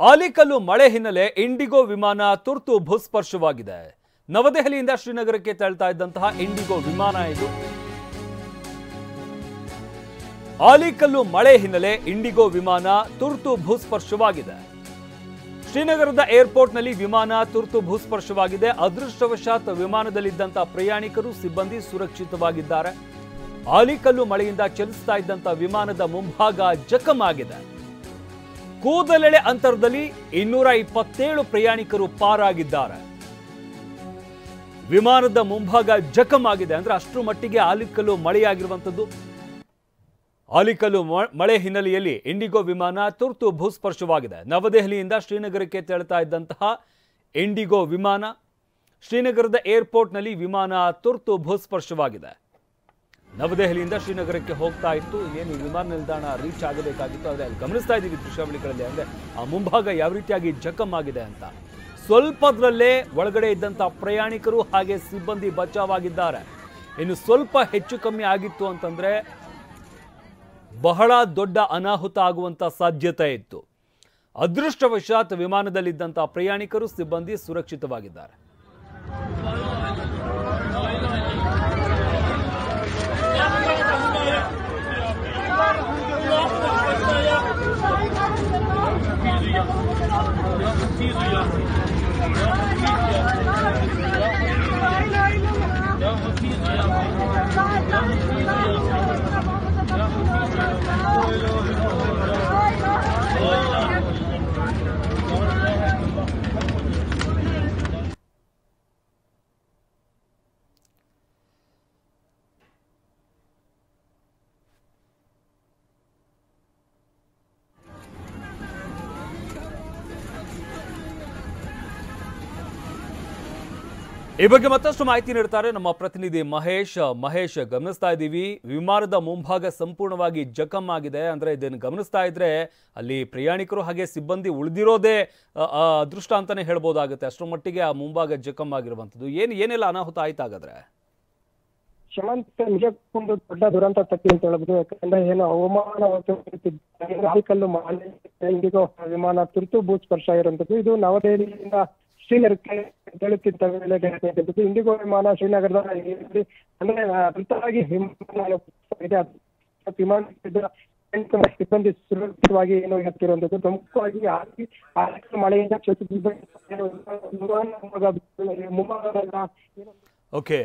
ಆಲಿಕಲ್ಲು ಮಳೆ ಹಿನ್ನೆಲೆ ಇಂಡಿಗೋ ವಿಮಾನ ತುರ್ತು ಭೂಸ್ಪರ್ಶವಾಗಿದೆ. ನವದೆಹಲಿಯಿಂದ ಶ್ರೀನಗರಕ್ಕೆ ತೆರಳುತ್ತಾ ಇದ್ದಂತಹ ಇಂಡಿಗೋ ವಿಮಾನ ಇದು. ಆಲಿಕಲ್ಲು ಮಳೆ ಹಿನ್ನೆಲೆ ಇಂಡಿಗೋ ವಿಮಾನ ತುರ್ತು ಭೂಸ್ಪರ್ಶವಾಗಿದೆ. ಶ್ರೀನಗರದ ಏರ್ಪೋರ್ಟ್ನಲ್ಲಿ ವಿಮಾನ ತುರ್ತು ಭೂಸ್ಪರ್ಶವಾಗಿದೆ. ಅದೃಷ್ಟವಶಾತ್ ವಿಮಾನದಲ್ಲಿದ್ದಂತಹ ಪ್ರಯಾಣಿಕರು ಸಿಬ್ಬಂದಿ ಸುರಕ್ಷಿತವಾಗಿದ್ದಾರೆ. ಆಲಿಕಲ್ಲು ಮಳೆಯಿಂದ ಚಲಿಸ್ತಾ ಇದ್ದಂಥ ವಿಮಾನದ ಮುಂಭಾಗ ಜಖಮ್ ಆಗಿದೆ. ಕೂದಲೆಳೆ ಅಂತರದಲ್ಲಿ 227 ಪ್ರಯಾಣಿಕರು ಪಾರಾಗಿದ್ದಾರೆ. ವಿಮಾನದ ಮುಂಭಾಗ ಜಖಮ್ ಆಗಿದೆ. ಅಂದ್ರೆ ಅಷ್ಟರ ಮಟ್ಟಿಗೆ ಆಲಿಕಲ್ಲು ಮಳೆಯಾಗಿರುವಂಥದ್ದು. ಆಲಿಕಲ್ಲು ಮಳೆ ಹಿನ್ನೆಲೆಯಲ್ಲಿ ಇಂಡಿಗೋ ವಿಮಾನ ತುರ್ತು ಭೂಸ್ಪರ್ಶವಾಗಿದೆ. ನವದೆಹಲಿಯಿಂದ ಶ್ರೀನಗರಕ್ಕೆ ತೆರಳುತ್ತಾ ಇದ್ದಂತಹ ಇಂಡಿಗೋ ವಿಮಾನ ಶ್ರೀನಗರದ ಏರ್ಪೋರ್ಟ್ನಲ್ಲಿ ವಿಮಾನ ತುರ್ತು ಭೂಸ್ಪರ್ಶವಾಗಿದೆ. ನವದೆಹಲಿಯಿಂದ ಶ್ರೀನಗರಕ್ಕೆ ಹೋಗ್ತಾ ಇತ್ತು. ಏನು ವಿಮಾನ ನಿಲ್ದಾಣ ರೀಚ್ ಆಗಬೇಕಾಗಿತ್ತು. ಆದರೆ ಅಲ್ಲಿ ಗಮನಿಸ್ತಾ ಇದ್ದೀವಿ ದೃಶ್ಯಾವಳಿಗಳಲ್ಲಿ, ಅಂದರೆ ಆ ಮುಂಭಾಗ ಯಾವ ರೀತಿಯಾಗಿ ಜಖಮ್ ಆಗಿದೆ ಅಂತ. ಸ್ವಲ್ಪದರಲ್ಲೇ ಒಳಗಡೆ ಇದ್ದಂಥ ಪ್ರಯಾಣಿಕರು ಹಾಗೆ ಸಿಬ್ಬಂದಿ ಬಚಾವಾಗಿದ್ದಾರೆ. ಇನ್ನು ಸ್ವಲ್ಪ ಹೆಚ್ಚು ಕಮ್ಮಿ ಆಗಿತ್ತು ಅಂತಂದ್ರೆ ಬಹಳ ದೊಡ್ಡ ಅನಾಹುತ ಆಗುವಂತ ಸಾಧ್ಯತೆ ಇತ್ತು. ಅದೃಷ್ಟವಶಾತ್ ವಿಮಾನದಲ್ಲಿದ್ದಂಥ ಪ್ರಯಾಣಿಕರು ಸಿಬ್ಬಂದಿ ಸುರಕ್ಷಿತವಾಗಿದ್ದಾರೆ. ಈ ಬಗ್ಗೆ ಮತ್ತಷ್ಟು ಮಾಹಿತಿ ನೀಡ್ತಾರೆ ನಮ್ಮ ಪ್ರತಿನಿಧಿ ಮಹೇಶ್. ಗಮನಿಸ್ತಾ ಇದ್ದೀವಿ, ವಿಮಾನದ ಮುಂಭಾಗ ಸಂಪೂರ್ಣವಾಗಿ ಜಖಮ್ ಆಗಿದೆ. ಅಂದ್ರೆ ಇದನ್ನು ಗಮನಿಸ್ತಾ ಇದ್ರೆ ಅಲ್ಲಿ ಪ್ರಯಾಣಿಕರು ಹಾಗೆ ಸಿಬ್ಬಂದಿ ಉಳಿದಿರೋದೇ ಅದೃಷ್ಟ ಅಂತಾನೆ ಹೇಳ್ಬೋದಾಗುತ್ತೆ. ಅಷ್ಟರ ಮಟ್ಟಿಗೆ ಆ ಮುಂಭಾಗ ಜಖಮ್ ಆಗಿರುವಂಥದ್ದು. ಏನೆಲ್ಲ ಅನಾಹುತ ಆಯ್ತಾಗಾದ್ರೆ? ಶಮಂತ್, ನಿಜಕ್ಕೊಂದು ದೊಡ್ಡ ದುರಂತ ತಪ್ಪಿ ಅಂತ ಹೇಳ್ಬೋದು. ಯಾಕಂದ್ರೆ ಏನು ಹವಾಮಾನ ಆಲಿಕಲ್ಲು ಇಂಡಿಗೋ ವಿಮಾನ ತುರ್ತು ಭೂಸ್ಪರ್ಶ ಇರುವಂತದ್ದು. ಇದು ನವದೆಹಲಿಯಿಂದ ಶ್ರೀನಗರಕ್ಕೆ ತೆರಳುತ್ತಿದ್ದ ವೇಳೆ ಇಂಡಿಗೋ ವಿಮಾನ ಶ್ರೀನಗರದ ಅಂದ್ರೆ ತುರ್ತಾಗಿ ವಿಮಾನ ಸಿಬ್ಬಂದಿ ಸುರಕ್ಷಿತವಾಗಿ ಏನು ಹತ್ತಿರುವಂತದ್ದು. ಪ್ರಮುಖವಾಗಿ ಮಳೆಯಿಂದ ಓಕೆ.